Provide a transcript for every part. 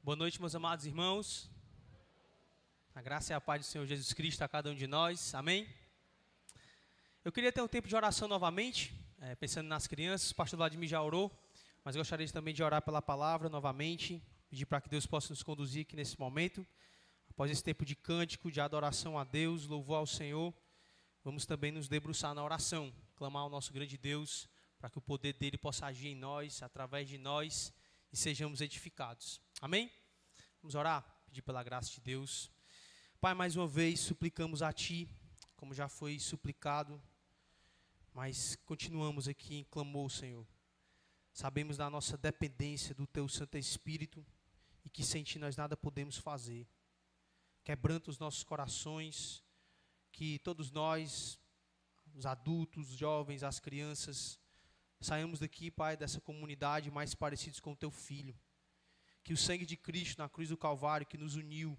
Boa noite, meus amados irmãos. A graça e a paz do Senhor Jesus Cristo a cada um de nós. Amém? Eu queria ter um tempo de oração novamente, pensando nas crianças. O pastor Vladimir já orou, mas gostaria também de orar pela palavra novamente, pedir para que Deus possa nos conduzir aqui nesse momento. Após esse tempo de cântico, de adoração a Deus, louvor ao Senhor, vamos também nos debruçar na oração, clamar ao nosso grande Deus, para que o poder dele possa agir em nós, através de nós, e sejamos edificados. Amém? Vamos orar, pedir pela graça de Deus. Pai, mais uma vez suplicamos a Ti, como já foi suplicado, mas continuamos aqui em clamor, Senhor. Sabemos da nossa dependência do Teu Santo Espírito e que sem Ti nós nada podemos fazer. Quebranta os nossos corações, que todos nós, os adultos, os jovens, as crianças, saiamos daqui, Pai, dessa comunidade mais parecidos com o Teu Filho. Que o sangue de Cristo na cruz do Calvário, que nos uniu,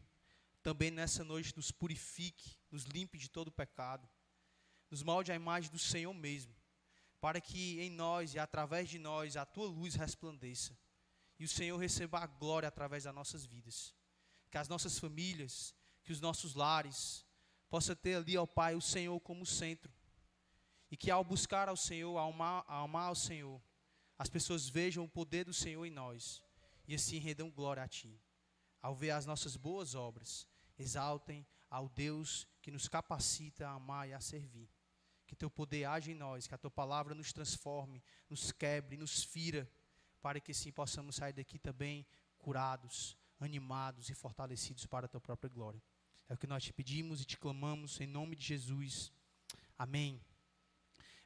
também nessa noite nos purifique, nos limpe de todo pecado, nos molde a imagem do Senhor mesmo, para que em nós e através de nós a Tua luz resplandeça, e o Senhor receba a glória através das nossas vidas. Que as nossas famílias, que os nossos lares, possa ter ali, ó Pai, o Senhor como centro, e que ao buscar ao Senhor, ao amar ao Senhor, as pessoas vejam o poder do Senhor em nós, e assim rendam glória a Ti. Ao ver as nossas boas obras, exaltem ao Deus que nos capacita a amar e a servir. Que Teu poder age em nós, que a Tua palavra nos transforme, nos quebre, nos fira, para que assim possamos sair daqui também curados, animados e fortalecidos para a Tua própria glória. É o que nós Te pedimos e Te clamamos em nome de Jesus. Amém.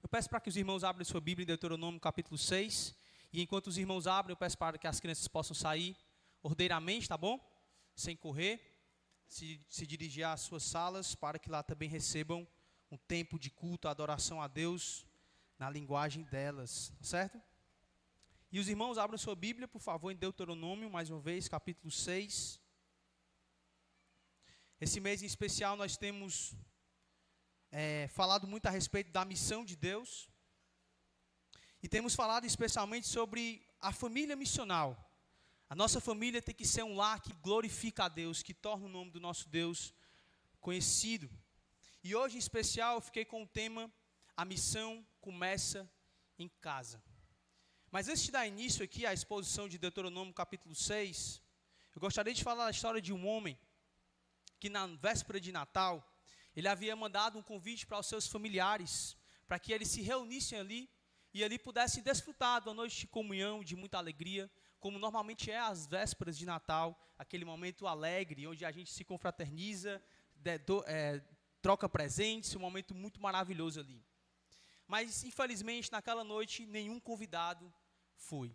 Eu peço para que os irmãos abram sua Bíblia em Deuteronômio capítulo 6. E enquanto os irmãos abrem, eu peço para que as crianças possam sair ordeiramente, tá bom? Sem correr, se dirigir às suas salas, para que lá também recebam um tempo de culto, adoração a Deus, na linguagem delas, tá certo? E os irmãos abram sua Bíblia, por favor, em Deuteronômio, mais uma vez, capítulo 6. Esse mês em especial nós temos falado muito a respeito da missão de Deus. E temos falado especialmente sobre a família missional. A nossa família tem que ser um lar que glorifica a Deus, que torna o nome do nosso Deus conhecido. E hoje em especial eu fiquei com o tema: a missão começa em casa. Mas antes de dar início aqui à exposição de Deuteronômio capítulo 6, eu gostaria de falar a história de um homem que na véspera de Natal, ele havia mandado um convite para os seus familiares, para que eles se reunissem ali, e ali pudessem desfrutar de uma noite de comunhão, de muita alegria, como normalmente é às vésperas de Natal, aquele momento alegre, onde a gente se confraterniza, troca presentes, um momento muito maravilhoso ali. Mas, infelizmente, naquela noite, nenhum convidado foi.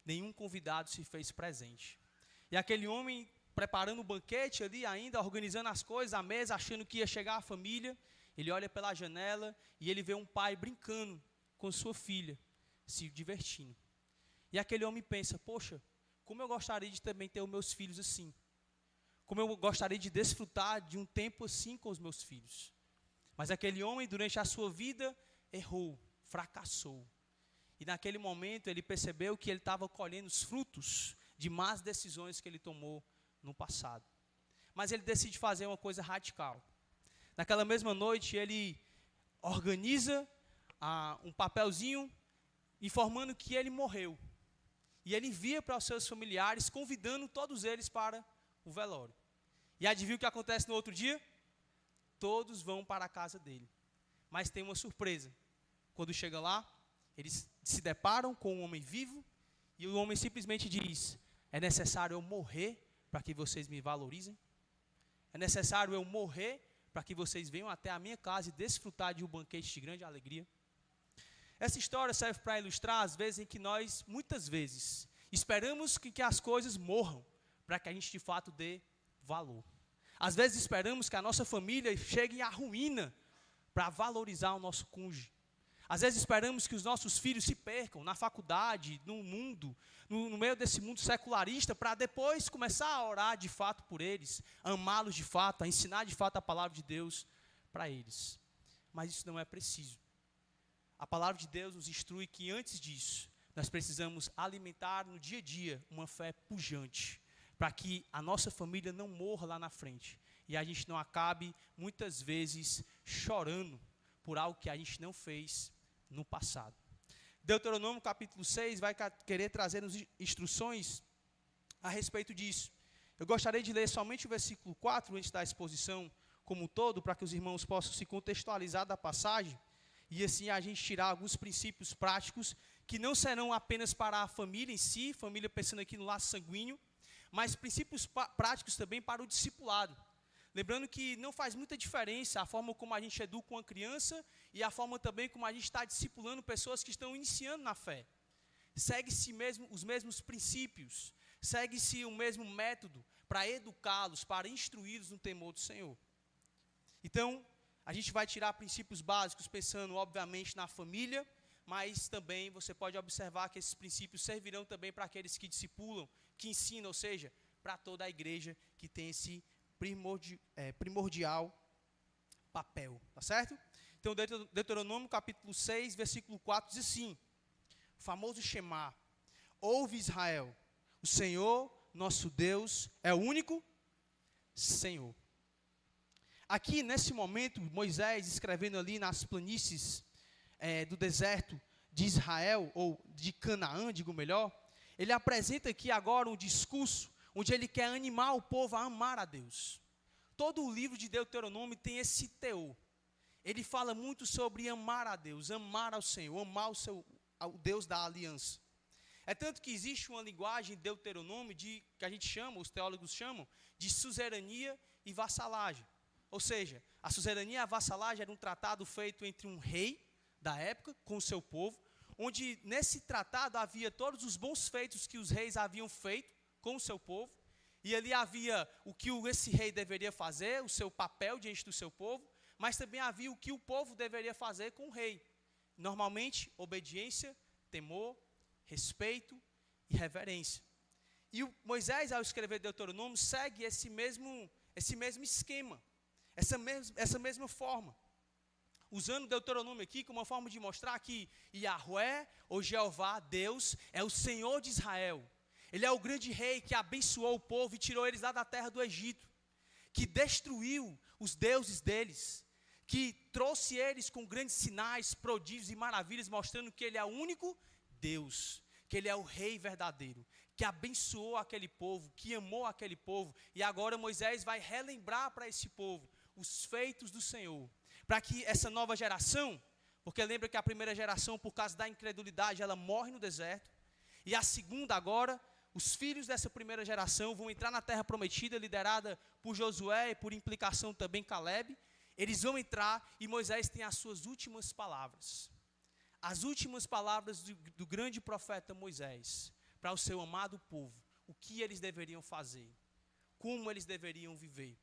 Nenhum convidado se fez presente. E aquele homem, preparando o banquete ali ainda, organizando as coisas, a mesa, achando que ia chegar a família, ele olha pela janela e ele vê um pai brincando com sua filha, se divertindo. E aquele homem pensa: poxa, como eu gostaria de também ter os meus filhos assim. Como eu gostaria de desfrutar de um tempo assim com os meus filhos. Mas aquele homem, durante a sua vida, errou, fracassou. E naquele momento ele percebeu que ele estava colhendo os frutos de más decisões que ele tomou no passado. Mas ele decide fazer uma coisa radical. Naquela mesma noite ele organiza um papelzinho informando que ele morreu. E ele envia para os seus familiares, convidando todos eles para o velório. E adivinha o que acontece no outro dia? Todos vão para a casa dele. Mas tem uma surpresa. Quando chega lá, eles se deparam com um homem vivo, e o homem simplesmente diz: é necessário eu morrer para que vocês me valorizem? É necessário eu morrer para que vocês venham até a minha casa e desfrutar de um banquete de grande alegria? Essa história serve para ilustrar as vezes em que nós, muitas vezes, esperamos que as coisas morram para que a gente de fato dê valor. Às vezes esperamos que a nossa família chegue à ruína para valorizar o nosso cônjuge. Às vezes esperamos que os nossos filhos se percam na faculdade, no mundo, no meio desse mundo secularista, para depois começar a orar de fato por eles, a amá-los de fato, a ensinar de fato a palavra de Deus para eles. Mas isso não é preciso. A palavra de Deus nos instrui que antes disso, nós precisamos alimentar no dia a dia uma fé pujante, para que a nossa família não morra lá na frente e a gente não acabe, muitas vezes, chorando por algo que a gente não fez no passado. Deuteronômio capítulo 6 vai querer trazer instruções a respeito disso. Eu gostaria de ler somente o versículo 4 antes da exposição como um todo, para que os irmãos possam se contextualizar da passagem e assim a gente tirar alguns princípios práticos que não serão apenas para a família em si, família pensando aqui no laço sanguíneo, mas princípios práticos também para o discipulado. Lembrando que não faz muita diferença a forma como a gente educa uma criança e a forma também como a gente está discipulando pessoas que estão iniciando na fé. Segue-se mesmo os mesmos princípios, segue-se o mesmo método para educá-los, para instruí-los no temor do Senhor. Então, a gente vai tirar princípios básicos pensando, obviamente, na família, mas também você pode observar que esses princípios servirão também para aqueles que discipulam, que ensinam, ou seja, para toda a igreja que tem esse primordial papel, tá certo? Então, Deuteronômio capítulo 6, versículo 4 diz assim, o famoso Shema: ouve Israel, o Senhor, nosso Deus, é o único Senhor. Aqui, nesse momento, Moisés, escrevendo ali nas planícies do deserto de Israel, ou de Canaã, digo melhor, ele apresenta aqui agora um discurso onde ele quer animar o povo a amar a Deus. Todo o livro de Deuteronômio tem esse teor. Ele fala muito sobre amar a Deus, amar ao Senhor, amar ao Deus da aliança. É tanto que existe uma linguagem de Deuteronômio que a gente chama, os teólogos chamam, de suzerania e vassalagem. Ou seja, a suzerania e a vassalagem era um tratado feito entre um rei da época com o seu povo, onde nesse tratado havia todos os bons feitos que os reis haviam feito com o seu povo, e ali havia o que esse rei deveria fazer, o seu papel diante do seu povo, mas também havia o que o povo deveria fazer com o rei. Normalmente, obediência, temor, respeito e reverência. E Moisés, ao escrever Deuteronômio, segue esse mesmo esquema, essa mesma forma, usando Deuteronômio aqui como uma forma de mostrar que Yahvé, ou Jeová, Deus, é o Senhor de Israel. Ele é o grande rei que abençoou o povo e tirou eles lá da terra do Egito, que destruiu os deuses deles, que trouxe eles com grandes sinais, prodígios e maravilhas, mostrando que Ele é o único Deus, que Ele é o Rei verdadeiro, que abençoou aquele povo, que amou aquele povo. E agora Moisés vai relembrar para esse povo os feitos do Senhor, para que essa nova geração, porque lembra que a primeira geração, por causa da incredulidade, ela morre no deserto, e a segunda agora, os filhos dessa primeira geração vão entrar na terra prometida, liderada por Josué e por implicação também Caleb. Eles vão entrar e Moisés tem as suas últimas palavras. As últimas palavras do grande profeta Moisés para o seu amado povo. O que eles deveriam fazer. Como eles deveriam viver.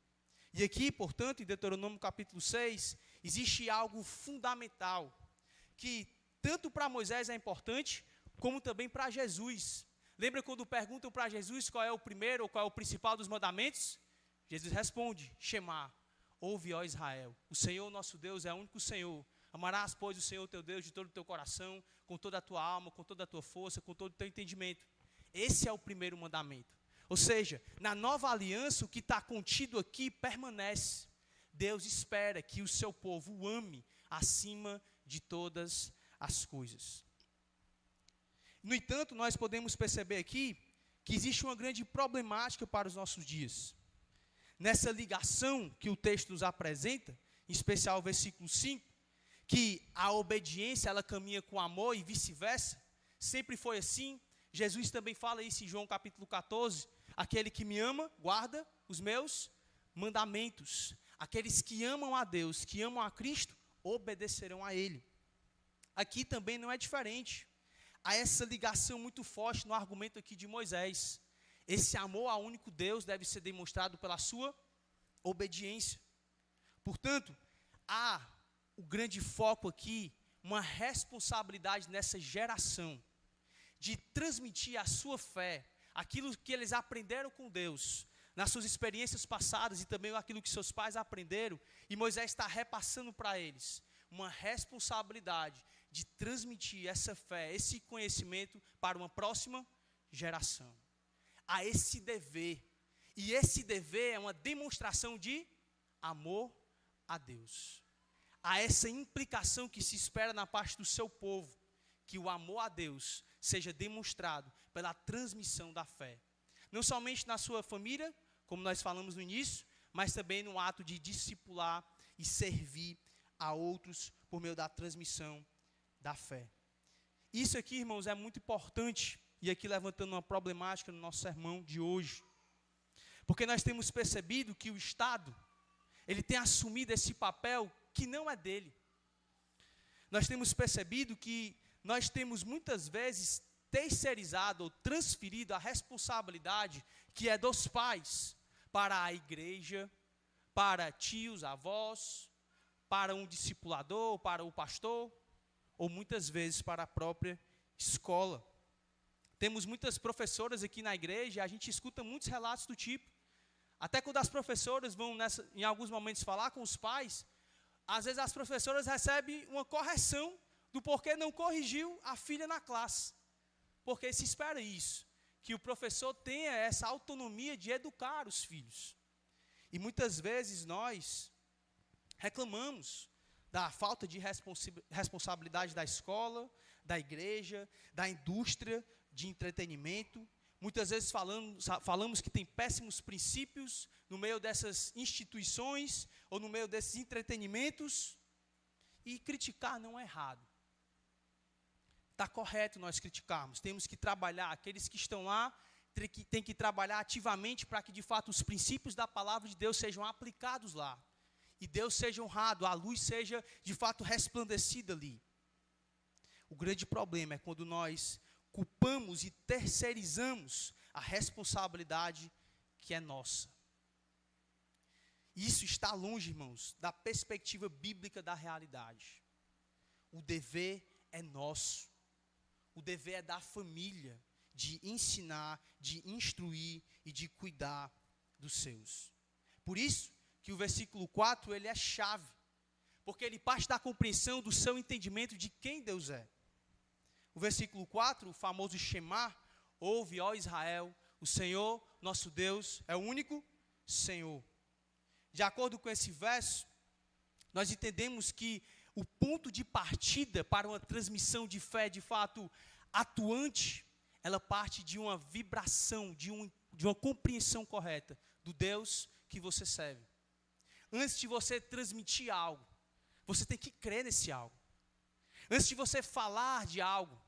E aqui, portanto, em Deuteronômio capítulo 6, existe algo fundamental que tanto para Moisés é importante, como também para Jesus. Lembra quando perguntam para Jesus qual é o primeiro ou qual é o principal dos mandamentos? Jesus responde, Shema, ouve, ó Israel, o Senhor nosso Deus é o único Senhor. Amarás, pois, o Senhor teu Deus de todo o teu coração, com toda a tua alma, com toda a tua força, com todo o teu entendimento. Esse é o primeiro mandamento. Ou seja, na nova aliança, o que está contido aqui permanece. Deus espera que o seu povo o ame acima de todas as coisas. No entanto, nós podemos perceber aqui que existe uma grande problemática para os nossos dias. Nessa ligação que o texto nos apresenta, em especial o versículo 5, que a obediência ela caminha com amor e vice-versa, sempre foi assim. Jesus também fala isso em João capítulo 14, aquele que me ama, guarda os meus mandamentos. Aqueles que amam a Deus, que amam a Cristo, obedecerão a Ele. Aqui também não é diferente. Há essa ligação muito forte no argumento aqui de Moisés. Esse amor ao único Deus deve ser demonstrado pela sua obediência. Portanto, há o grande foco aqui, uma responsabilidade nessa geração, de transmitir a sua fé, aquilo que eles aprenderam com Deus, nas suas experiências passadas e também aquilo que seus pais aprenderam, e Moisés está repassando para eles, uma responsabilidade de transmitir essa fé, esse conhecimento para uma próxima geração. a esse dever. E esse dever é uma demonstração de amor a Deus. Há essa implicação que se espera na parte do seu povo, que o amor a Deus seja demonstrado pela transmissão da fé. Não somente na sua família, como nós falamos no início, mas também no ato de discipular e servir a outros por meio da transmissão da fé. Isso aqui, irmãos, é muito importante, e aqui levantando uma problemática no nosso sermão de hoje. Porque nós temos percebido que o Estado, ele tem assumido esse papel que não é dele. Nós temos percebido que nós temos muitas vezes terceirizado ou transferido a responsabilidade que é dos pais para a igreja, para tios, avós, para um discipulador, para o pastor, ou muitas vezes para a própria escola. Temos muitas professoras aqui na igreja e a gente escuta muitos relatos do tipo. Até quando as professoras vão em alguns momentos falar com os pais, às vezes as professoras recebem uma correção do porquê não corrigiu a filha na classe. Porque se espera isso, que o professor tenha essa autonomia de educar os filhos. E muitas vezes nós reclamamos da falta de responsabilidade da escola, da igreja, da indústria de entretenimento. Muitas vezes falamos que tem péssimos princípios no meio dessas instituições ou no meio desses entretenimentos. E criticar não é errado. Está correto nós criticarmos. Temos que trabalhar. Aqueles que estão lá têm que trabalhar ativamente para que de fato os princípios da palavra de Deus sejam aplicados lá. E Deus seja honrado, a luz seja de fato resplandecida ali. O grande problema é quando nós culpamos e terceirizamos a responsabilidade que é nossa. Isso está longe, irmãos, da perspectiva bíblica da realidade. O dever é nosso. O dever é da família, de ensinar, de instruir e de cuidar dos seus. Por isso que o versículo 4, ele é chave. Porque ele parte da compreensão do seu entendimento de quem Deus é. O versículo 4, o famoso Shema, ouve, ó Israel, o Senhor, nosso Deus, é o único Senhor. De acordo com esse verso, nós entendemos que o ponto de partida para uma transmissão de fé, de fato, atuante, ela parte de uma vibração, de uma compreensão correta do Deus que você serve. Antes de você transmitir algo, você tem que crer nesse algo. Antes de você falar de algo,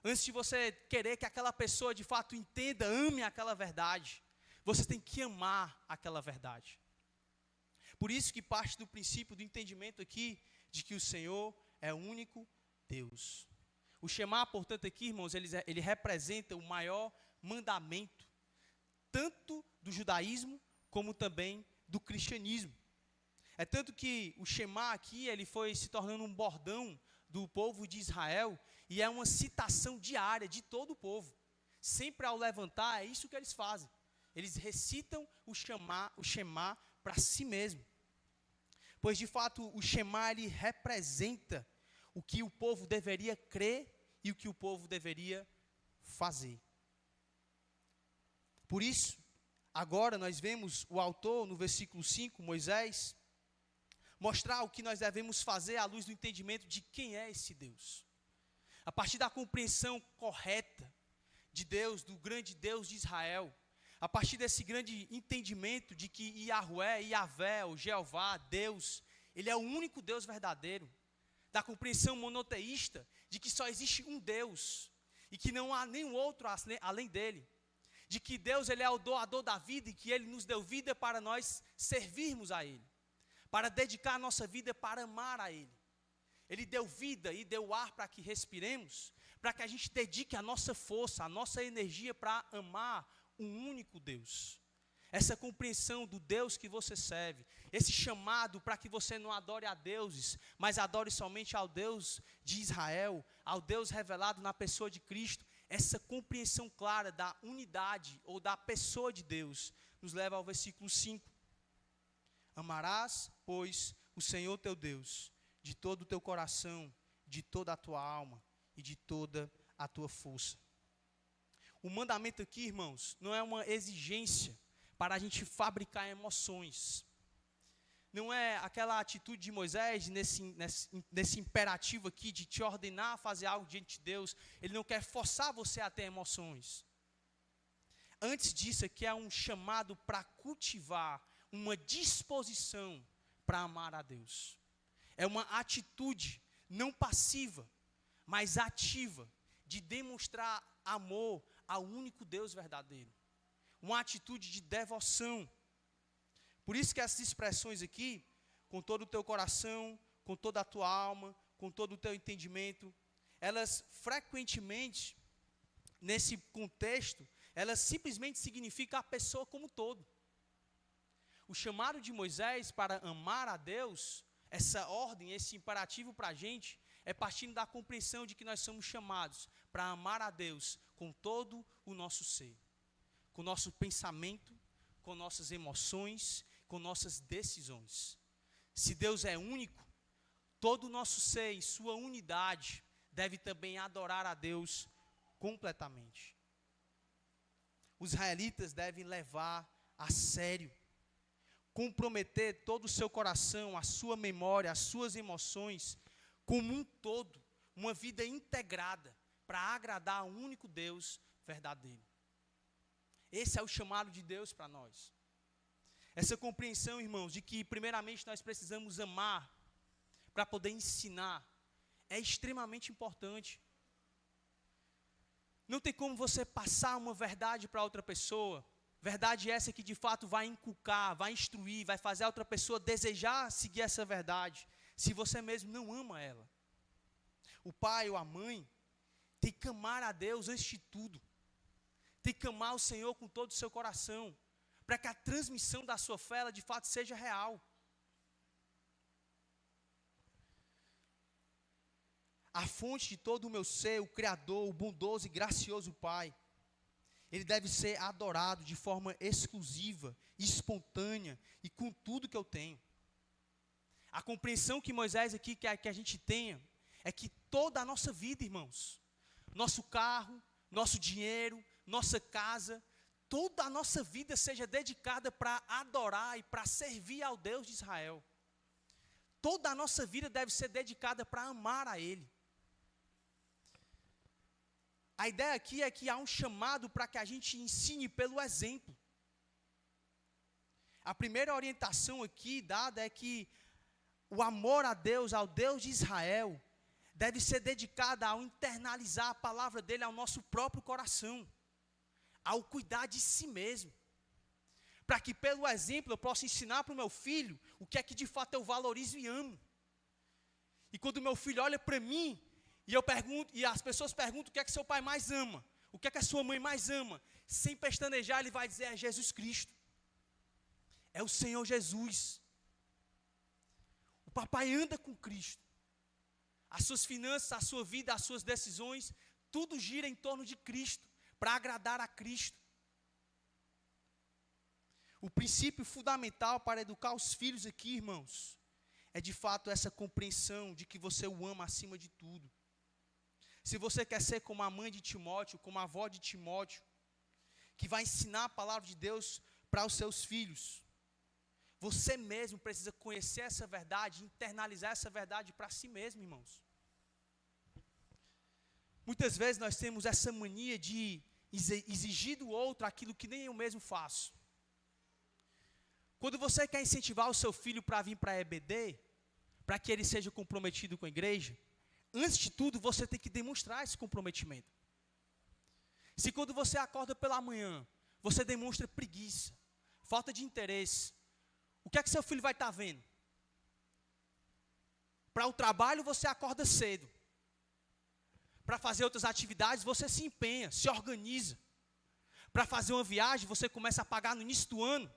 antes de você querer que aquela pessoa de fato entenda, ame aquela verdade, você tem que amar aquela verdade. Por isso que parte do princípio do entendimento aqui, de que o Senhor é o único Deus. O Shema, portanto, aqui, irmãos, ele representa o maior mandamento, tanto do judaísmo, como também do cristianismo. É tanto que o Shema aqui, ele foi se tornando um bordão do povo de Israel, e é uma citação diária de todo o povo. Sempre ao levantar, é isso que eles fazem. Eles recitam o Shema para si mesmo. Pois, de fato, o Shema, ele representa o que o povo deveria crer e o que o povo deveria fazer. Por isso, agora nós vemos o autor, no versículo 5, Moisés, mostrar o que nós devemos fazer à luz do entendimento de quem é esse Deus. A partir da compreensão correta de Deus, do grande Deus de Israel, a partir desse grande entendimento de que Yahvé, ou Jeová, Deus, Ele é o único Deus verdadeiro, da compreensão monoteísta de que só existe um Deus e que não há nenhum outro além dele, de que Deus ele é o doador da vida e que Ele nos deu vida para nós servirmos a Ele, para dedicar a nossa vida para amar a Ele. Ele deu vida e deu ar para que respiremos, para que a gente dedique a nossa força, a nossa energia para amar um único Deus. Essa compreensão do Deus que você serve, esse chamado para que você não adore a deuses, mas adore somente ao Deus de Israel, ao Deus revelado na pessoa de Cristo, essa compreensão clara da unidade ou da pessoa de Deus, nos leva ao versículo 5. Amarás, pois, o Senhor teu Deus, de todo o teu coração, de toda a tua alma e de toda a tua força. o mandamento aqui, irmãos, não é uma exigência para a gente fabricar emoções. Não é aquela atitude de Moisés, nesse imperativo aqui de te ordenar a fazer algo diante de Deus. Ele não quer forçar você a ter emoções. Antes disso, aqui é um chamado para cultivar uma disposição para amar a Deus. É uma atitude não passiva, mas ativa, de demonstrar amor ao único Deus verdadeiro. Uma atitude de devoção. Por isso que essas expressões aqui, com todo o teu coração, com toda a tua alma, com todo o teu entendimento, elas frequentemente, nesse contexto, elas simplesmente significam a pessoa como um todo. O chamado de Moisés para amar a Deus, essa ordem, esse imperativo para a gente, é partindo da compreensão de que nós somos chamados para amar a Deus com todo o nosso ser, com o nosso pensamento, com nossas emoções, com nossas decisões. Se Deus é único, todo o nosso ser, em sua unidade, deve também adorar a Deus completamente. Os israelitas devem levar a sério, comprometer todo o seu coração, a sua memória, as suas emoções, como um todo, uma vida integrada, para agradar ao único Deus verdadeiro. Esse é o chamado de Deus para nós. Essa compreensão, irmãos, de que primeiramente nós precisamos amar, para poder ensinar, é extremamente importante. Não tem como você passar uma verdade para outra pessoa, verdade essa que de fato vai inculcar, vai instruir, vai fazer a outra pessoa desejar seguir essa verdade, se você mesmo não ama ela. O pai ou a mãe tem que amar a Deus antes de tudo. Tem que amar o Senhor com todo o seu coração, para que a transmissão da sua fé, ela de fato seja real. A fonte de todo o meu ser, o Criador, o bondoso e gracioso Pai, Ele deve ser adorado de forma exclusiva, espontânea e com tudo que eu tenho. A compreensão que Moisés aqui quer que a gente tenha, é que toda a nossa vida, irmãos, nosso carro, nosso dinheiro, nossa casa, toda a nossa vida seja dedicada para adorar e para servir ao Deus de Israel. Toda a nossa vida deve ser dedicada para amar a Ele. A ideia aqui é que há um chamado para que a gente ensine pelo exemplo. A primeira orientação aqui dada é que o amor a Deus, ao Deus de Israel, deve ser dedicado ao internalizar a palavra dele ao nosso próprio coração, ao cuidar de si mesmo, para que pelo exemplo eu possa ensinar para o meu filho o que é que de fato eu valorizo e amo. E quando o meu filho olha para mim, e eu pergunto, e as pessoas perguntam o que é que seu pai mais ama, o que é que a sua mãe mais ama, sem pestanejar ele vai dizer: é Jesus Cristo, é o Senhor Jesus. O papai anda com Cristo. As suas finanças, a sua vida, as suas decisões, tudo gira em torno de Cristo, para agradar a Cristo. O princípio fundamental para educar os filhos aqui, irmãos, é de fato essa compreensão de que você o ama acima de tudo. Se você quer ser como a mãe de Timóteo, como a avó de Timóteo, que vai ensinar a palavra de Deus para os seus filhos, você mesmo precisa conhecer essa verdade, internalizar essa verdade para si mesmo, irmãos. Muitas vezes nós temos essa mania de exigir do outro aquilo que nem eu mesmo faço. Quando você quer incentivar o seu filho para vir para a EBD, para que ele seja comprometido com a igreja, antes de tudo você tem que demonstrar esse comprometimento. Se quando você acorda pela manhã, você demonstra preguiça, falta de interesse, o que é que seu filho vai estar vendo? Para o trabalho você acorda cedo. Para fazer outras atividades você se empenha, se organiza. Para fazer uma viagem você começa a pagar no início do ano.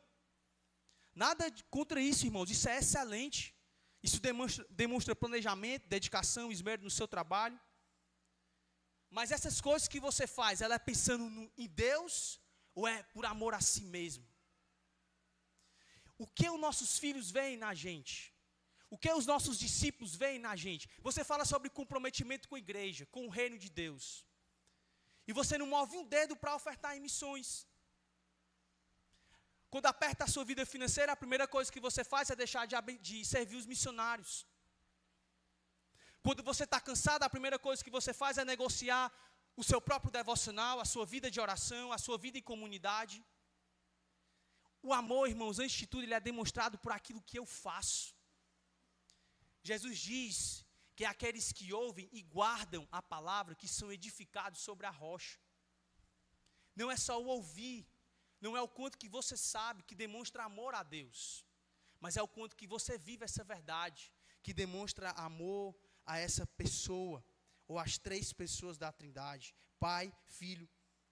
Nada contra isso, irmãos, isso é excelente. Isso demonstra planejamento, dedicação, esmero no seu trabalho. Mas essas coisas que você faz, ela é pensando em Deus ou é por amor a si mesmo? O que os nossos filhos veem na gente? O que os nossos discípulos veem na gente? Você fala sobre comprometimento com a igreja, com o reino de Deus. E você não move um dedo para ofertar em missões. Quando aperta a sua vida financeira, a primeira coisa que você faz é deixar de servir os missionários. Quando você está cansado, a primeira coisa que você faz é negociar o seu próprio devocional, a sua vida de oração, a sua vida em comunidade. O amor, irmãos, antes de tudo, ele é demonstrado por aquilo que eu faço. Jesus diz que é aqueles que ouvem e guardam a palavra, que são edificados sobre a rocha. Não é só o ouvir, não é o quanto que você sabe que demonstra amor a Deus, mas é o quanto que você vive essa verdade, que demonstra amor a essa pessoa, ou às três pessoas da Trindade, Pai, Filho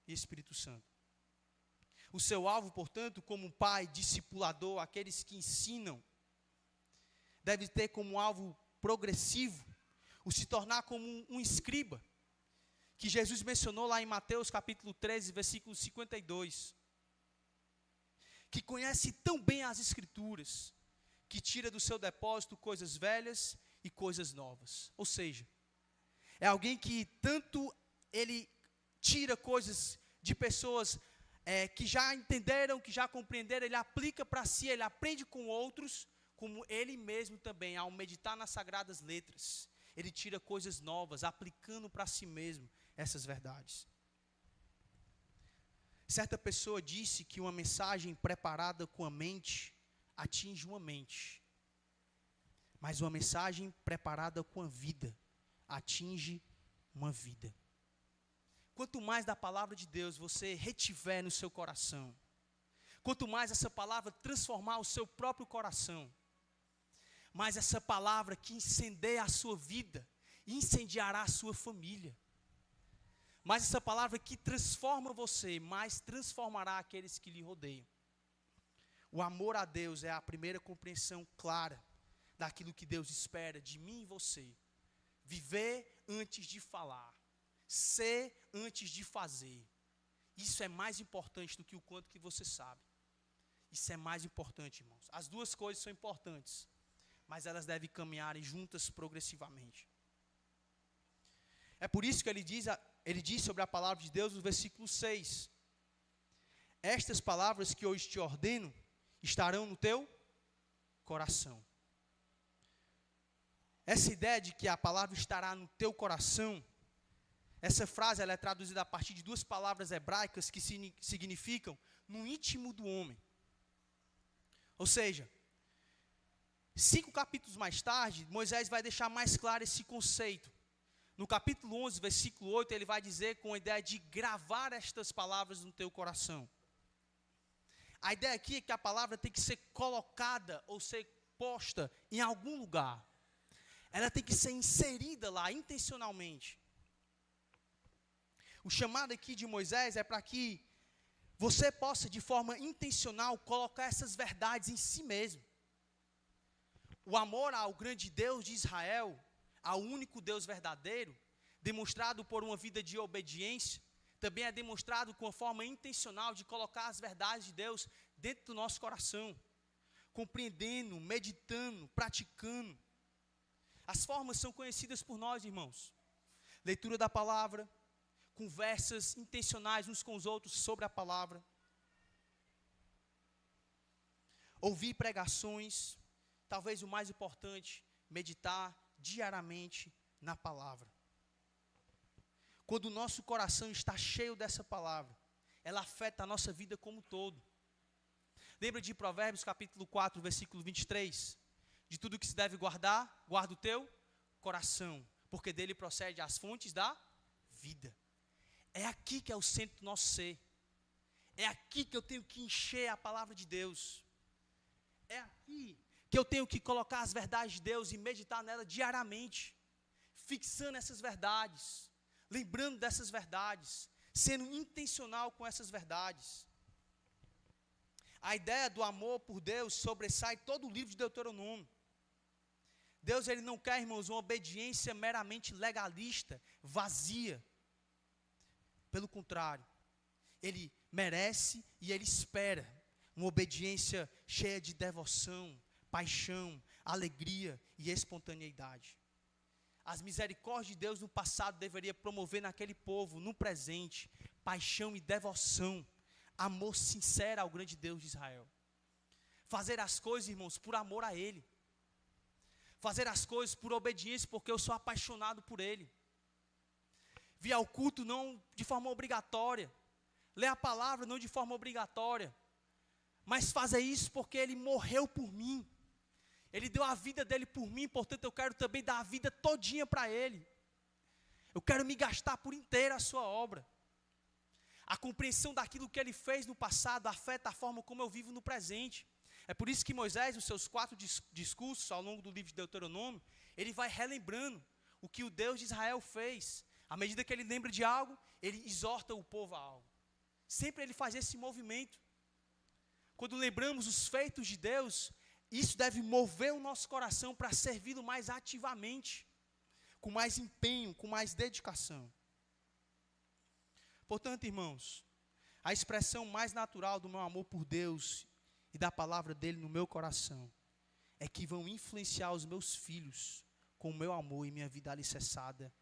e Espírito Santo. O seu alvo, portanto, como pai, discipulador, aqueles que ensinam, deve ter como alvo progressivo o se tornar como um escriba, que Jesus mencionou lá em Mateus capítulo 13, versículo 52, que conhece tão bem as Escrituras, que tira do seu depósito coisas velhas e coisas novas. Ou seja, é alguém que tanto ele tira coisas de pessoas que já entenderam, que já compreenderam, ele aplica para si, ele aprende com outros, como ele mesmo também, ao meditar nas sagradas letras, ele tira coisas novas, aplicando para si mesmo essas verdades. Certa pessoa disse que uma mensagem preparada com a mente atinge uma mente, mas uma mensagem preparada com a vida atinge uma vida. Quanto mais da palavra de Deus você retiver no seu coração, quanto mais essa palavra transformar o seu próprio coração, mais essa palavra que incendeia a sua vida, incendiará a sua família. Mais essa palavra que transforma você, mais transformará aqueles que lhe rodeiam. O amor a Deus é a primeira compreensão clara daquilo que Deus espera de mim e você. Viver antes de falar. Ser antes de fazer. Isso é mais importante do que o quanto que você sabe. Isso é mais importante, irmãos. As duas coisas são importantes, mas elas devem caminhar juntas progressivamente. É por isso que ele diz sobre a palavra de Deus no versículo 6. Estas palavras que hoje te ordeno estarão no teu coração. Essa ideia de que a palavra estará no teu coração, essa frase ela é traduzida a partir de duas palavras hebraicas que significam no íntimo do homem. Ou seja, 5 capítulos mais tarde, Moisés vai deixar mais claro esse conceito. No capítulo 11, versículo 8, ele vai dizer com a ideia de gravar estas palavras no teu coração. A ideia aqui é que a palavra tem que ser colocada ou ser posta em algum lugar. Ela tem que ser inserida lá intencionalmente. O chamado aqui de Moisés é para que você possa, de forma intencional, colocar essas verdades em si mesmo. O amor ao grande Deus de Israel, ao único Deus verdadeiro, demonstrado por uma vida de obediência, também é demonstrado com a forma intencional de colocar as verdades de Deus dentro do nosso coração, compreendendo, meditando, praticando. As formas são conhecidas por nós, irmãos. Leitura da palavra, conversas intencionais uns com os outros sobre a palavra, ouvir pregações, talvez o mais importante, meditar diariamente na palavra. Quando o nosso coração está cheio dessa palavra, ela afeta a nossa vida como um todo. Lembra de Provérbios capítulo 4, versículo 23? De tudo que se deve guardar, guarda o teu coração, porque dele procede as fontes da vida. É aqui que é o centro do nosso ser. É aqui que eu tenho que encher a palavra de Deus. É aqui que eu tenho que colocar as verdades de Deus e meditar nela diariamente, fixando essas verdades, lembrando dessas verdades, sendo intencional com essas verdades. A ideia do amor por Deus sobressai todo o livro de Deuteronômio. Deus, ele não quer, irmãos, uma obediência meramente legalista, vazia. Pelo contrário, ele merece e ele espera uma obediência cheia de devoção, paixão, alegria e espontaneidade. as misericórdias de Deus no passado deveria promover naquele povo, no presente, paixão e devoção, amor sincero ao grande Deus de Israel. Fazer as coisas, irmãos, por amor a Ele. Fazer as coisas por obediência, porque eu sou apaixonado por Ele. Vir ao culto não de forma obrigatória. Ler a palavra não de forma obrigatória. Mas fazer isso porque Ele morreu por mim. Ele deu a vida dele por mim, portanto eu quero também dar a vida todinha para Ele. Eu quero me gastar por inteira a sua obra. A compreensão daquilo que Ele fez no passado afeta a forma como eu vivo no presente. É por isso que Moisés, nos seus 4 discursos ao longo do livro de Deuteronômio, ele vai relembrando o que o Deus de Israel fez. À medida que ele lembra de algo, ele exorta o povo a algo. Sempre ele faz esse movimento. Quando lembramos os feitos de Deus, isso deve mover o nosso coração para servi-lo mais ativamente, com mais empenho, com mais dedicação. Portanto, irmãos, a expressão mais natural do meu amor por Deus e da palavra dele no meu coração é que vão influenciar os meus filhos com o meu amor e minha vida alicerçada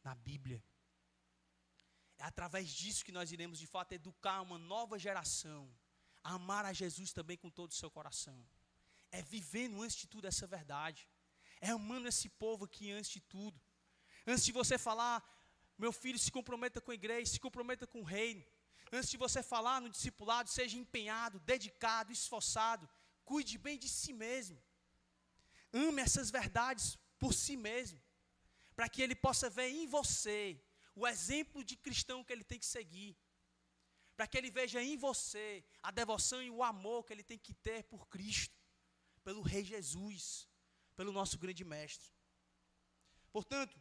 na Bíblia. É através disso que nós iremos de fato educar uma nova geração a amar a Jesus também com todo o seu coração. É vivendo antes de tudo essa verdade. É amando esse povo aqui antes de tudo. Antes de você falar, meu filho, se comprometa com a igreja, se comprometa com o reino. Antes de você falar no discipulado, seja empenhado, dedicado, esforçado. Cuide bem de si mesmo. Ame essas verdades por si mesmo. Para que ele possa ver em você o exemplo de cristão que ele tem que seguir. Para que ele veja em você a devoção e o amor que ele tem que ter por Cristo. Pelo Rei Jesus, pelo nosso grande mestre. Portanto,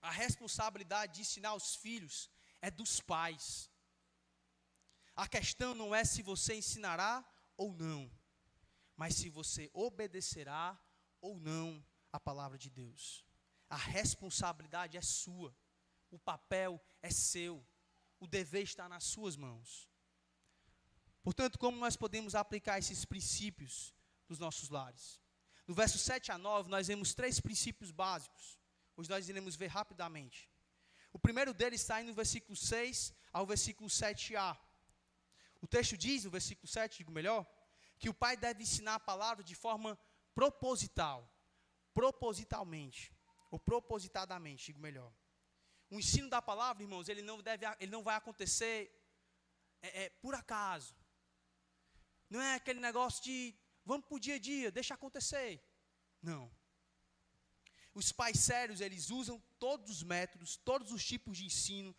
a responsabilidade de ensinar os filhos é dos pais. A questão não é se você ensinará ou não, mas se você obedecerá ou não a palavra de Deus. A responsabilidade é sua, o papel é seu, o dever está nas suas mãos. Portanto, como nós podemos aplicar esses princípios dos nossos lares? No verso 7 a 9, nós vemos 3 princípios básicos. Hoje nós iremos ver rapidamente. O primeiro deles está aí no versículo 6 ao versículo 7a. O texto diz, no versículo 7, digo melhor, que o pai deve ensinar a palavra de forma propositalmente, ou propositadamente, digo melhor. O ensino da palavra, irmãos, ele não vai acontecer por acaso. Não é aquele negócio de vamos para o dia a dia, deixa acontecer. Não. Os pais sérios, eles usam todos os métodos, todos os tipos de ensino,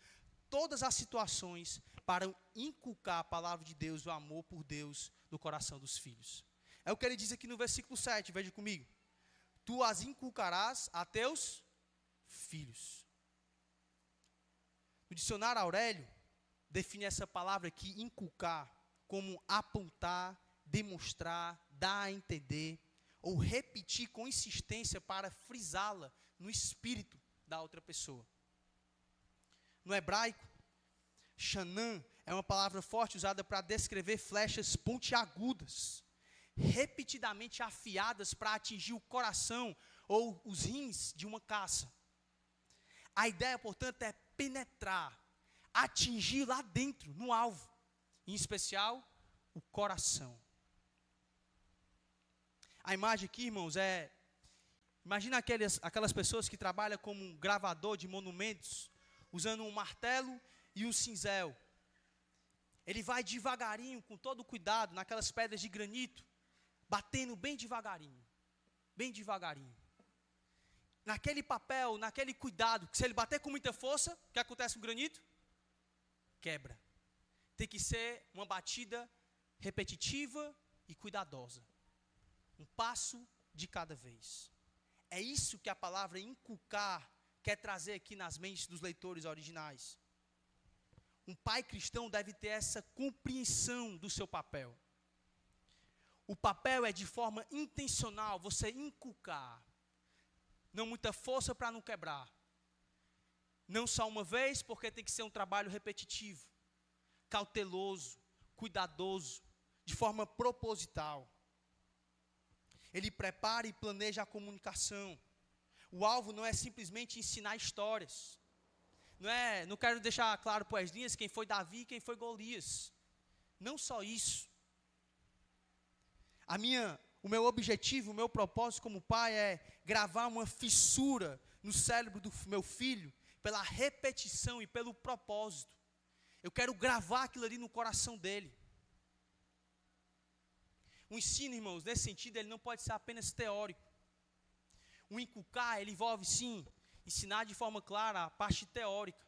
todas as situações para inculcar a palavra de Deus, o amor por Deus no coração dos filhos. É o que ele diz aqui no versículo 7, veja comigo. Tu as inculcarás a teus filhos. No dicionário Aurélio, define essa palavra aqui, inculcar, como apontar, demonstrar, dar a entender, ou repetir com insistência para frisá-la no espírito da outra pessoa. No hebraico, Shanã é uma palavra forte usada para descrever flechas pontiagudas, repetidamente afiadas para atingir o coração ou os rins de uma caça. A ideia, portanto, é penetrar, atingir lá dentro, no alvo, em especial, o coração. A imagem aqui, irmãos, imagina aquelas pessoas que trabalham como um gravador de monumentos, usando um martelo e um cinzel. Ele vai devagarinho, com todo cuidado, naquelas pedras de granito, batendo bem devagarinho. Bem devagarinho. Naquele papel, naquele cuidado, que se ele bater com muita força, o que acontece com o granito? Quebra. Tem que ser uma batida repetitiva e cuidadosa. Um passo de cada vez. É isso que a palavra inculcar quer trazer aqui nas mentes dos leitores originais. Um pai cristão deve ter essa compreensão do seu papel. O papel é de forma intencional, você inculcar. Não muita força para não quebrar. Não só uma vez, porque tem que ser um trabalho repetitivo, cauteloso, cuidadoso, de forma proposital. Ele prepara e planeja a comunicação. O alvo não é simplesmente ensinar histórias. Não quero deixar claro para as linhas quem foi Davi e quem foi Golias. Não só isso. O meu objetivo, o meu propósito como pai é gravar uma fissura no cérebro do meu filho pela repetição e pelo propósito. Eu quero gravar aquilo ali no coração dele. O ensino, irmãos, nesse sentido, ele não pode ser apenas teórico. O inculcar, ele envolve, sim, ensinar de forma clara a parte teórica.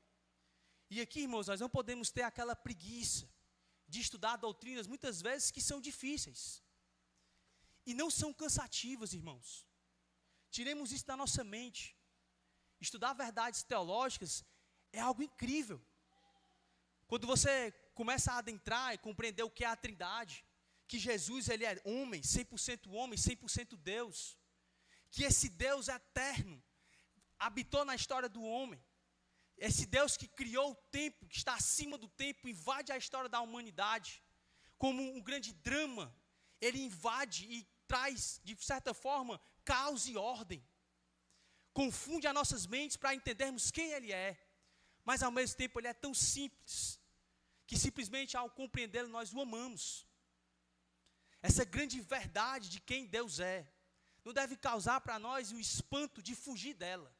E aqui, irmãos, nós não podemos ter aquela preguiça de estudar doutrinas, muitas vezes, que são difíceis. E não são cansativas, irmãos. Tiremos isso da nossa mente. Estudar verdades teológicas é algo incrível. Quando você começa a adentrar e compreender o que é a Trindade, que Jesus ele é homem, 100% Deus, que esse Deus eterno habitou na história do homem, esse Deus que criou o tempo, que está acima do tempo, invade a história da humanidade, como um grande drama, ele invade e traz, de certa forma, caos e ordem, confunde as nossas mentes para entendermos quem ele é, mas ao mesmo tempo ele é tão simples, que simplesmente ao compreendê-lo nós o amamos. Essa grande verdade de quem Deus é, não deve causar para nós o espanto de fugir dela,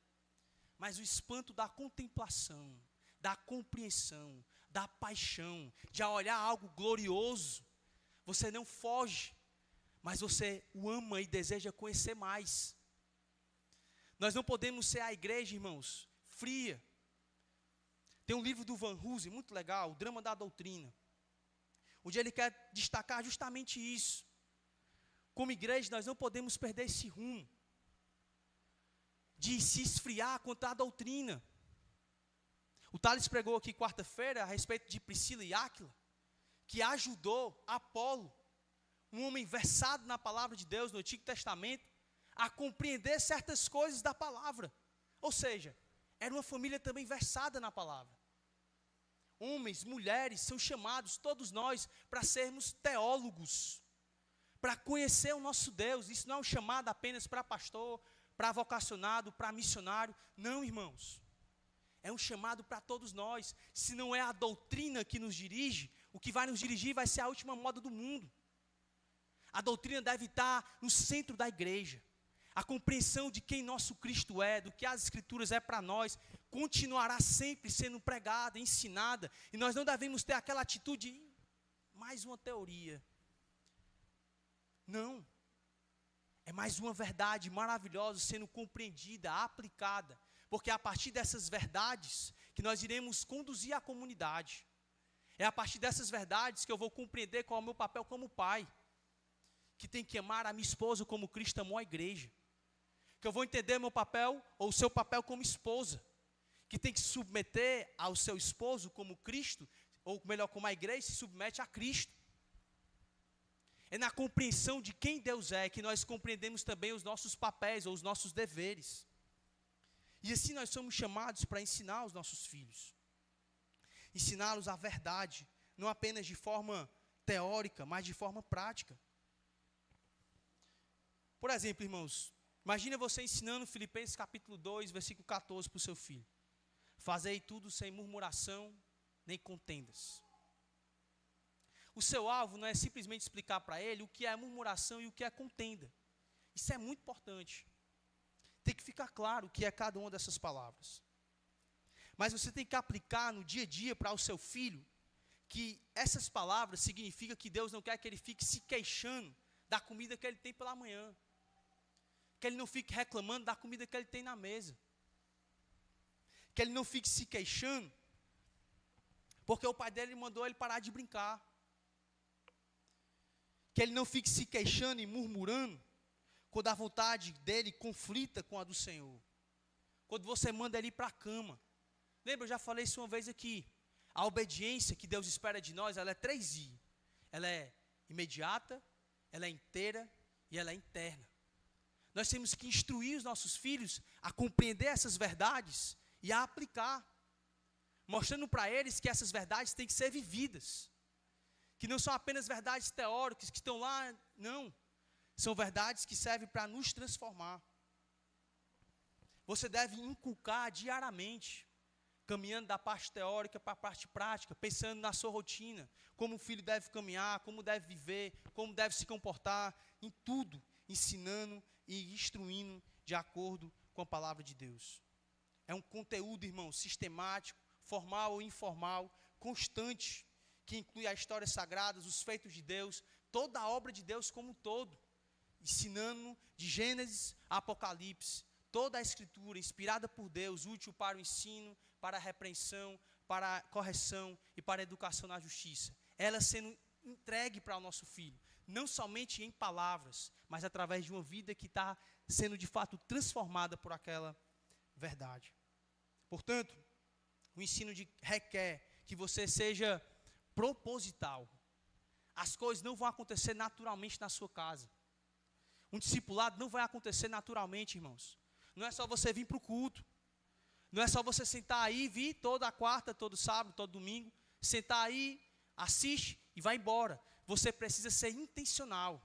mas o espanto da contemplação, da compreensão, da paixão, de olhar algo glorioso. Você não foge, mas você o ama e deseja conhecer mais. Nós não podemos ser a igreja, irmãos, fria. Tem um livro do Van Hoosen, muito legal, O Drama da Doutrina, onde ele quer destacar justamente isso. Como igreja, nós não podemos perder esse rumo de se esfriar contra a doutrina. O Thales pregou aqui quarta-feira a respeito de Priscila e Áquila, que ajudou Apolo, um homem versado na palavra de Deus no Antigo Testamento, a compreender certas coisas da palavra. Ou seja, era uma família também versada na palavra. Homens, mulheres, são chamados, todos nós, para sermos teólogos, para conhecer o nosso Deus. Isso não é um chamado apenas para pastor, para vocacionado, para missionário. Não, irmãos. É um chamado para todos nós. Se não é a doutrina que nos dirige, o que vai nos dirigir vai ser a última moda do mundo. A doutrina deve estar no centro da igreja. A compreensão de quem nosso Cristo é, do que as Escrituras é para nós, continuará sempre sendo pregada, ensinada. E nós não devemos ter aquela atitude de mais uma teoria. Não. É mais uma verdade maravilhosa sendo compreendida, aplicada. Porque é a partir dessas verdades que nós iremos conduzir a comunidade. É a partir dessas verdades que eu vou compreender qual é o meu papel como pai. Que tem que amar a minha esposa como Cristo amou a igreja. Que eu vou entender meu papel, ou o seu papel como esposa. Que tem que se submeter ao seu esposo como Cristo, ou melhor, como a igreja se submete a Cristo. É na compreensão de quem Deus é que nós compreendemos também os nossos papéis ou os nossos deveres. E assim nós somos chamados para ensinar os nossos filhos. Ensiná-los a verdade, não apenas de forma teórica, mas de forma prática. Por exemplo, irmãos, imagine você ensinando Filipenses capítulo 2, versículo 14 para o seu filho. Fazei tudo sem murmuração, nem contendas. O seu alvo não é simplesmente explicar para ele o que é murmuração e o que é contenda. Isso é muito importante. Tem que ficar claro o que é cada uma dessas palavras. Mas você tem que aplicar no dia a dia para o seu filho que essas palavras significam que Deus não quer que ele fique se queixando da comida que ele tem pela manhã. Que ele não fique reclamando da comida que ele tem na mesa. Que ele não fique se queixando porque o pai dele mandou ele parar de brincar. Que ele não fique se queixando e murmurando quando a vontade dele conflita com a do Senhor. Quando você manda ele ir para a cama. Lembra, eu já falei isso uma vez aqui. A obediência que Deus espera de nós, ela é 3I. Ela é imediata, ela é inteira e ela é interna. Nós temos que instruir os nossos filhos a compreender essas verdades e a aplicar. Mostrando para eles que essas verdades têm que ser vividas. Que não são apenas verdades teóricas que estão lá, não. São verdades que servem para nos transformar. você deve inculcar diariamente, caminhando da parte teórica para a parte prática, pensando na sua rotina, como o filho deve caminhar, como deve viver, como deve se comportar, em tudo, ensinando e instruindo de acordo com a palavra de Deus. É um conteúdo, irmão, sistemático, formal ou informal, constante, que inclui as histórias sagradas, os feitos de Deus, toda a obra de Deus como um todo, ensinando de Gênesis a Apocalipse, toda a Escritura inspirada por Deus, útil para o ensino, para a repreensão, para a correção e para a educação na justiça. Ela sendo entregue para o nosso filho, não somente em palavras, mas através de uma vida que está sendo de fato transformada por aquela verdade. Portanto, o ensino requer que você seja proposital. As coisas não vão acontecer naturalmente na sua casa. Um discipulado não vai acontecer naturalmente, irmãos. Não é só você vir para o culto. Não é só você sentar aí, vir toda quarta, todo sábado, todo domingo, sentar aí, assiste e vai embora. Você precisa ser intencional,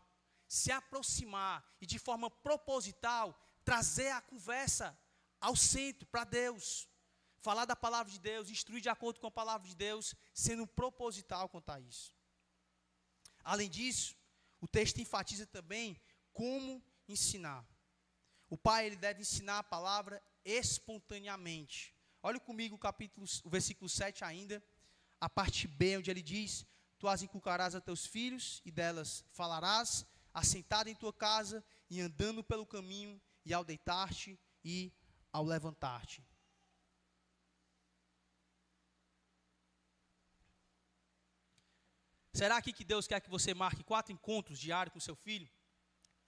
se aproximar e de forma proposital, trazer a conversa ao centro, para Deus. Falar da palavra de Deus, instruir de acordo com a palavra de Deus, sendo proposital quanto a isso. Além disso, o texto enfatiza também como ensinar. O pai, ele deve ensinar a palavra espontaneamente. Olha comigo o versículo 7 ainda, a parte B, onde ele diz: tu as inculcarás a teus filhos, e delas falarás, assentado em tua casa, e andando pelo caminho, e ao deitar-te, e ao levantar-te. Será aqui que Deus quer que você marque 4 encontros diários com seu filho?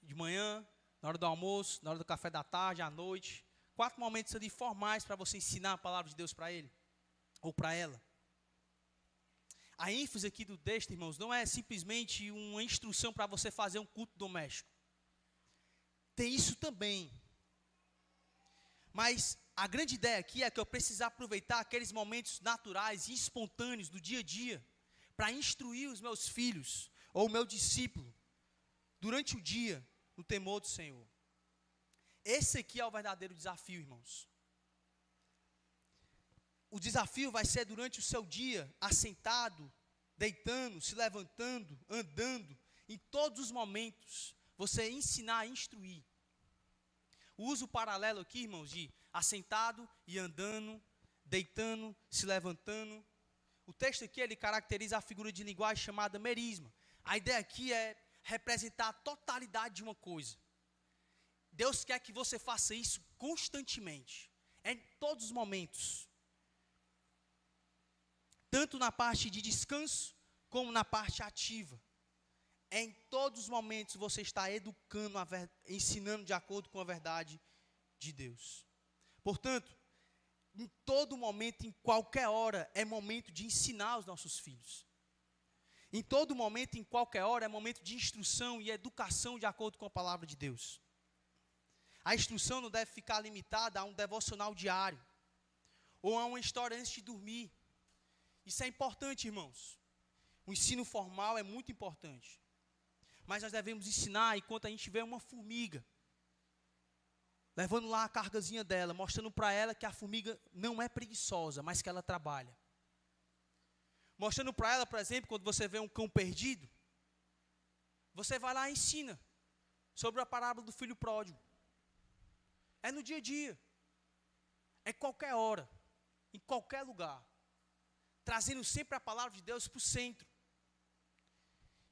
De manhã, na hora do almoço, na hora do café da tarde, à noite. 4 momentos ali formais para você ensinar a palavra de Deus para ele, ou para ela. A ênfase aqui do texto, irmãos, não é simplesmente uma instrução para você fazer um culto doméstico. Tem isso também. Mas a grande ideia aqui é que eu preciso aproveitar aqueles momentos naturais e espontâneos do dia a dia para instruir os meus filhos, ou o meu discípulo, durante o dia, no temor do Senhor. Esse aqui é o verdadeiro desafio, irmãos. O desafio vai ser durante o seu dia, assentado, deitando, se levantando, andando, em todos os momentos, você ensinar a instruir. O uso paralelo aqui, irmãos, de assentado e andando, deitando, se levantando. O texto aqui, ele caracteriza a figura de linguagem chamada merisma. A ideia aqui é representar a totalidade de uma coisa. Deus quer que você faça isso constantemente, em todos os momentos. Tanto na parte de descanso, como na parte ativa. Em todos os momentos você está educando, ensinando de acordo com a verdade de Deus. Portanto, em todo momento, em qualquer hora, é momento de ensinar os nossos filhos. Em todo momento, em qualquer hora, é momento de instrução e educação de acordo com a palavra de Deus. A instrução não deve ficar limitada a um devocional diário, ou a uma história antes de dormir. Isso é importante, irmãos. O ensino formal é muito importante. Mas nós devemos ensinar enquanto a gente vê uma formiga, levando lá a cargazinha dela, mostrando para ela que a formiga não é preguiçosa, mas que ela trabalha. Mostrando para ela, por exemplo, quando você vê um cão perdido, você vai lá e ensina sobre a parábola do filho pródigo. É no dia a dia, é qualquer hora, em qualquer lugar, trazendo sempre a palavra de Deus para o centro.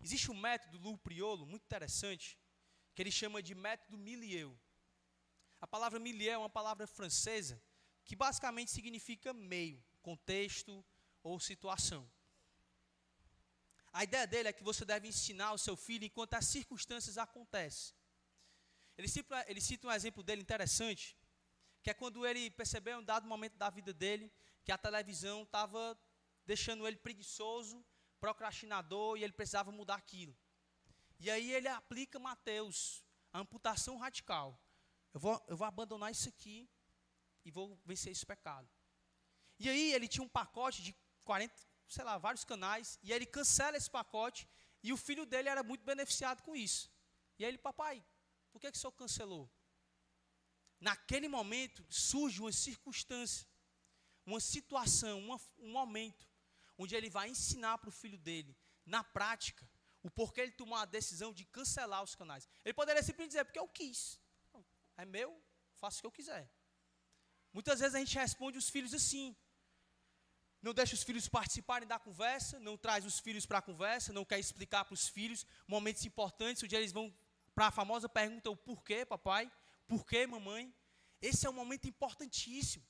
Existe um método do Lu Priolo, muito interessante, que ele chama de método milieu. A palavra milieu é uma palavra francesa, que basicamente significa meio, contexto ou situação. A ideia dele é que você deve ensinar o seu filho enquanto as circunstâncias acontecem. Ele cita um exemplo dele interessante, que é quando ele percebeu em um dado momento da vida dele, que a televisão estava deixando ele preguiçoso, procrastinador, e ele precisava mudar aquilo. E aí ele aplica Mateus, a amputação radical. Eu vou abandonar isso aqui e vou vencer esse pecado. E aí ele tinha um pacote de 40, vários canais, e aí ele cancela esse pacote, e o filho dele era muito beneficiado com isso. E aí ele: papai, por que o senhor cancelou? naquele momento surge uma circunstância, uma situação, um momento, onde ele vai ensinar para o filho dele, na prática, o porquê ele tomou a decisão de cancelar os canais. Ele poderia simplesmente dizer, porque eu quis. É meu, faço o que eu quiser. Muitas vezes a gente responde os filhos assim. Não deixa os filhos participarem da conversa, não traz os filhos para a conversa, não quer explicar para os filhos momentos importantes, onde eles vão para a famosa pergunta, o porquê, papai? Porquê, mamãe? Esse é um momento importantíssimo.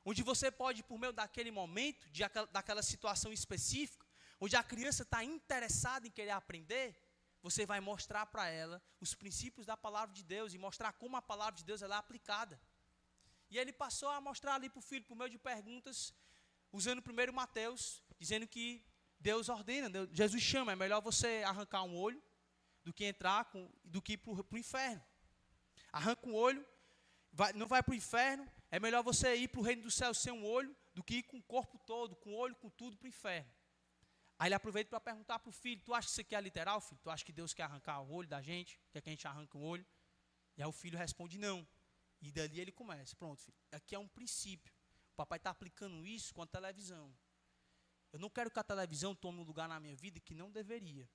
Onde você pode, por meio daquele momento, daquela situação específica, onde a criança está interessada em querer aprender, você vai mostrar para ela os princípios da palavra de Deus e mostrar como a palavra de Deus ela é aplicada. E ele passou a mostrar ali para o filho, por meio de perguntas, usando primeiro Mateus, dizendo que Deus ordena, Jesus chama, é melhor você arrancar um olho do que do que ir para o inferno. Arranca um olho, não vai para o inferno, é melhor você ir para o reino do céu sem um olho, do que ir com o corpo todo, com o olho, com tudo para o inferno. Aí ele aproveita para perguntar para o filho, tu acha que isso aqui é literal, filho? Tu acha que Deus quer arrancar o olho da gente? Quer que a gente arranque um olho? E aí o filho responde não. E dali ele começa, pronto filho, aqui é um princípio. O papai está aplicando isso com a televisão. Eu não quero que a televisão tome um lugar na minha vida que não deveria.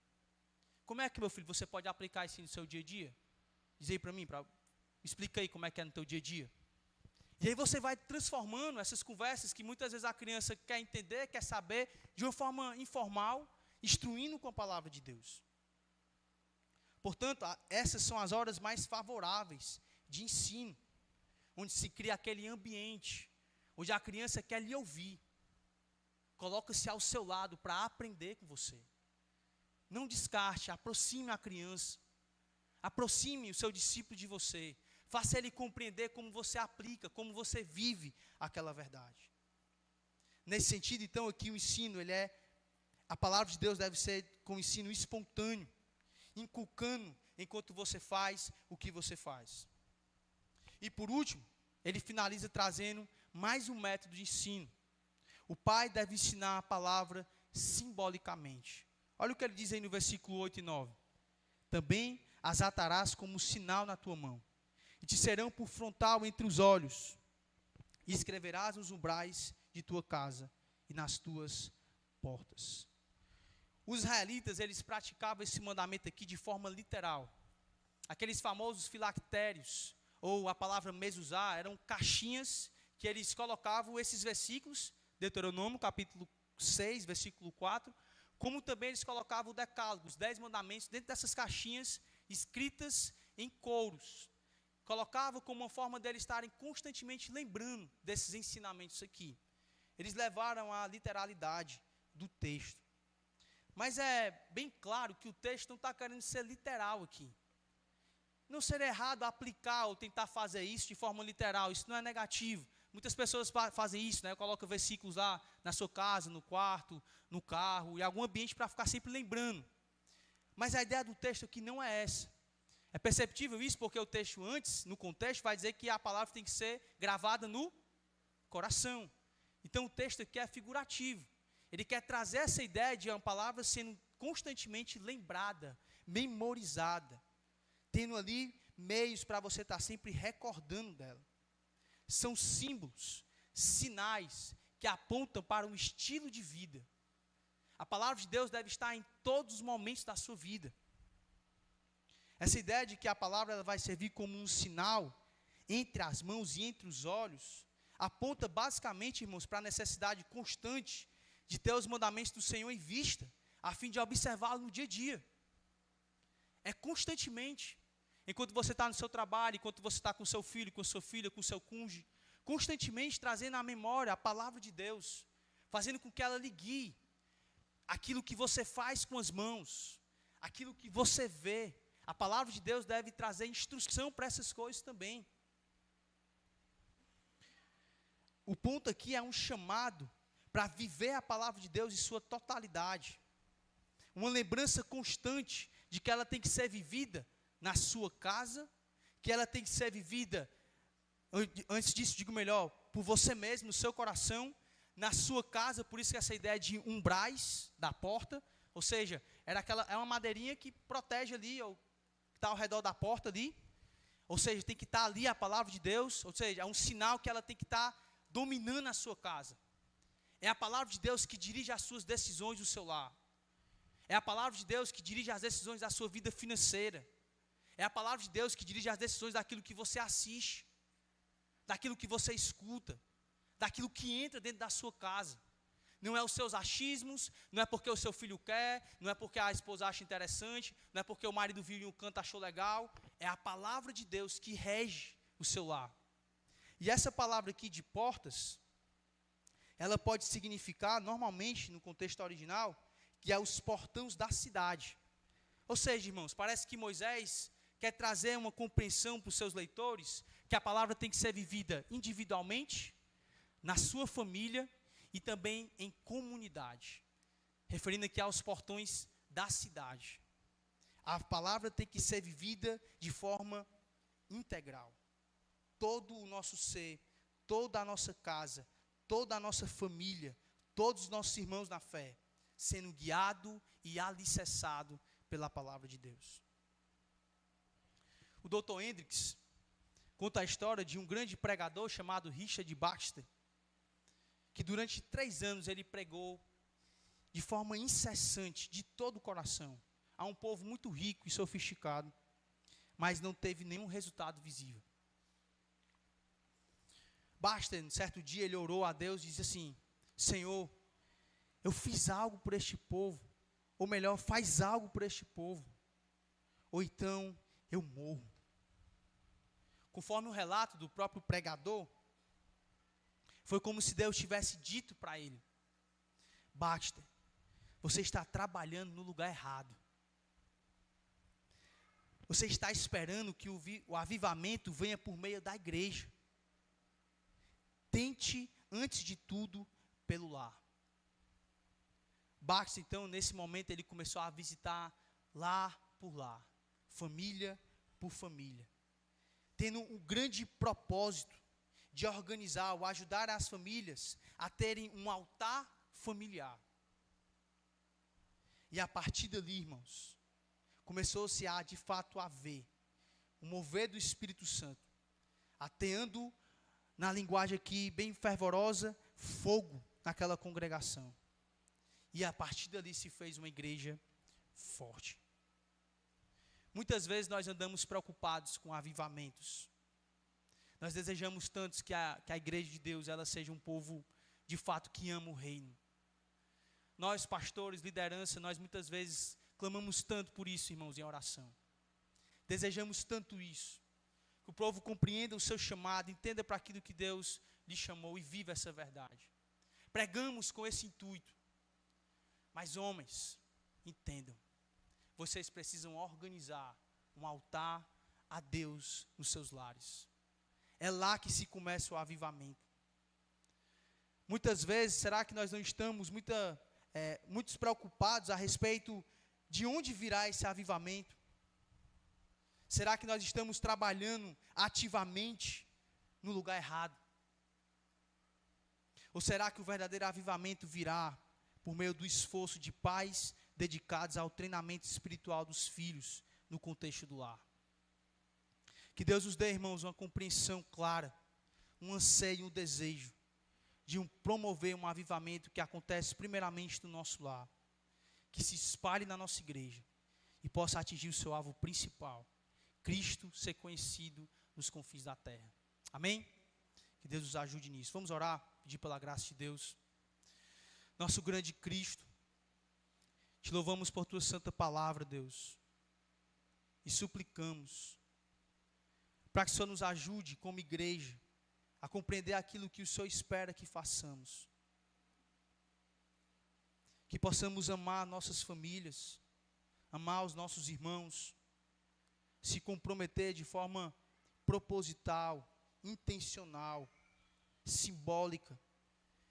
Como é que, meu filho, você pode aplicar isso no seu dia a dia? Diz aí para mim, explica aí como é que é no teu dia a dia. E aí você vai transformando essas conversas que muitas vezes a criança quer entender, quer saber, de uma forma informal, instruindo com a palavra de Deus. Portanto, essas são as horas mais favoráveis de ensino, onde se cria aquele ambiente, onde a criança quer lhe ouvir. Coloca-se ao seu lado para aprender com você. Não descarte, aproxime a criança. Aproxime o seu discípulo de você. Faça ele compreender como você aplica, como você vive aquela verdade. Nesse sentido, então, aqui o ensino, a palavra de Deus deve ser com ensino espontâneo, inculcando enquanto você faz o que você faz. E por último, ele finaliza trazendo mais um método de ensino. O pai deve ensinar a palavra simbolicamente. Olha o que ele diz aí no versículo 8 e 9. Também as atarás como sinal na tua mão, e te serão por frontal entre os olhos, e escreverás nos umbrais de tua casa e nas tuas portas. Os israelitas, eles praticavam esse mandamento aqui de forma literal. Aqueles famosos filactérios, ou a palavra mezuzá, eram caixinhas que eles colocavam esses versículos, Deuteronômio capítulo 6, versículo 4, como também eles colocavam o decálogo, os 10 mandamentos, dentro dessas caixinhas, escritas em couros. Colocavam como uma forma deles estarem constantemente lembrando desses ensinamentos aqui. Eles levaram a literalidade do texto. Mas é bem claro que o texto não está querendo ser literal aqui. Não seria errado aplicar ou tentar fazer isso de forma literal, isso não é negativo. Muitas pessoas fazem isso, né? Colocam versículos lá na sua casa, no quarto, no carro, em algum ambiente para ficar sempre lembrando. Mas a ideia do texto aqui não é essa. É perceptível isso porque o texto antes, no contexto, vai dizer que a palavra tem que ser gravada no coração. Então o texto aqui é figurativo. Ele quer trazer essa ideia de uma palavra sendo constantemente lembrada, memorizada, tendo ali meios para você estar sempre recordando dela. São símbolos, sinais que apontam para um estilo de vida. A palavra de Deus deve estar em todos os momentos da sua vida. Essa ideia de que a palavra ela vai servir como um sinal entre as mãos e entre os olhos, aponta basicamente, irmãos, para a necessidade constante de ter os mandamentos do Senhor em vista, a fim de observá-lo no dia a dia. É constantemente. Enquanto você está no seu trabalho, enquanto você está com seu filho, com sua filha, com seu cônjuge, constantemente trazendo à memória a palavra de Deus, fazendo com que ela lhe guie aquilo que você faz com as mãos, aquilo que você vê. A palavra de Deus deve trazer instrução para essas coisas também. O ponto aqui é um chamado para viver a palavra de Deus em sua totalidade. Uma lembrança constante de que ela tem que ser vivida na sua casa, que ela tem que ser vivida, antes disso, digo melhor, por você mesmo, no seu coração, na sua casa. Por isso que essa ideia de umbrais da porta, ou seja, é uma madeirinha que protege ali, ou que está ao redor da porta ali, Ou seja, tem que estar ali a palavra de Deus, ou seja, é um sinal que ela tem que estar dominando a sua casa. É a palavra de Deus que dirige as suas decisões do seu lar. É a palavra de Deus que dirige as decisões da sua vida financeira. É a palavra de Deus que dirige as decisões daquilo que você assiste, daquilo que você escuta, daquilo que entra dentro da sua casa. Não é os seus achismos, não é porque o seu filho quer, não é porque a esposa acha interessante, não é porque o marido viu em um canto e achou legal. É a palavra de Deus que rege o seu lar. E essa palavra aqui de portas, ela pode significar, normalmente, no contexto original, que é os portões da cidade. Ou seja, irmãos, parece que Moisés quer trazer uma compreensão para os seus leitores, que a palavra tem que ser vivida individualmente, na sua família e também em comunidade. Referindo aqui aos portões da cidade. A palavra tem que ser vivida de forma integral. Todo o nosso ser, toda a nossa casa, toda a nossa família, todos os nossos irmãos na fé, sendo guiado e alicerçado pela palavra de Deus. O Dr. Hendricks conta a história de um grande pregador chamado Richard Baxter, que durante 3 anos ele pregou de forma incessante, de todo o coração, a um povo muito rico e sofisticado, mas não teve nenhum resultado visível. Baxter, certo dia, ele orou a Deus e disse assim: Senhor, eu fiz algo por este povo, ou melhor, faz algo por este povo, ou então eu morro. Conforme o relato do próprio pregador, foi como se Deus tivesse dito para ele: Baxter, você está trabalhando no lugar errado. Você está esperando que o avivamento venha por meio da igreja. Tente, antes de tudo, pelo lar. Baxter, então, nesse momento, ele começou a visitar lar por lar, família por família, tendo um grande propósito de organizar ou ajudar as famílias a terem um altar familiar. E a partir dali, irmãos, começou-se a, de fato, a ver o mover do Espírito Santo, ateando, na linguagem aqui bem fervorosa, fogo naquela congregação. E a partir dali se fez uma igreja forte. Muitas vezes nós andamos preocupados com avivamentos. Nós desejamos tanto que a igreja de Deus ela seja um povo, de fato, que ama o reino. Nós, pastores, liderança, nós muitas vezes clamamos tanto por isso, irmãos, em oração. Desejamos tanto isso. Que o povo compreenda o seu chamado, entenda para aquilo que Deus lhe chamou e viva essa verdade. Pregamos com esse intuito. Mas homens, entendam. Vocês precisam organizar um altar a Deus nos seus lares. É lá que se começa o avivamento. Muitas vezes, será que nós não estamos muito preocupados a respeito de onde virá esse avivamento? Será que nós estamos trabalhando ativamente no lugar errado? Ou será que o verdadeiro avivamento virá por meio do esforço de pais dedicados ao treinamento espiritual dos filhos no contexto do lar? Que Deus nos dê, irmãos, uma compreensão clara, um anseio, um desejo de promover um avivamento que acontece primeiramente no nosso lar, que se espalhe na nossa igreja e possa atingir o seu alvo principal, Cristo ser conhecido nos confins da terra. Amém? Que Deus nos ajude nisso. Vamos orar, pedir pela graça de Deus. Nosso grande Cristo, te louvamos por tua santa palavra, Deus, e suplicamos para que o Senhor nos ajude como igreja a compreender aquilo que o Senhor espera que façamos. Que possamos amar nossas famílias, amar os nossos irmãos, se comprometer de forma proposital, intencional, simbólica,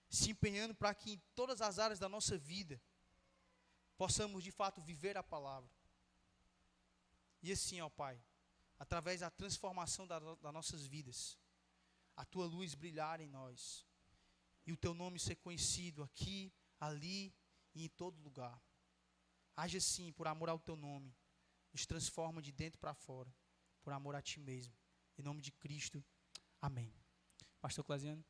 se empenhando para que em todas as áreas da nossa vida possamos de fato viver a palavra. E assim, ó Pai, através da transformação das nossas vidas, a Tua luz brilhar em nós, e o Teu nome ser conhecido aqui, ali e em todo lugar. Age assim, por amor ao Teu nome, nos transforma de dentro para fora, por amor a Ti mesmo. Em nome de Cristo. Amém. Pastor Claziano.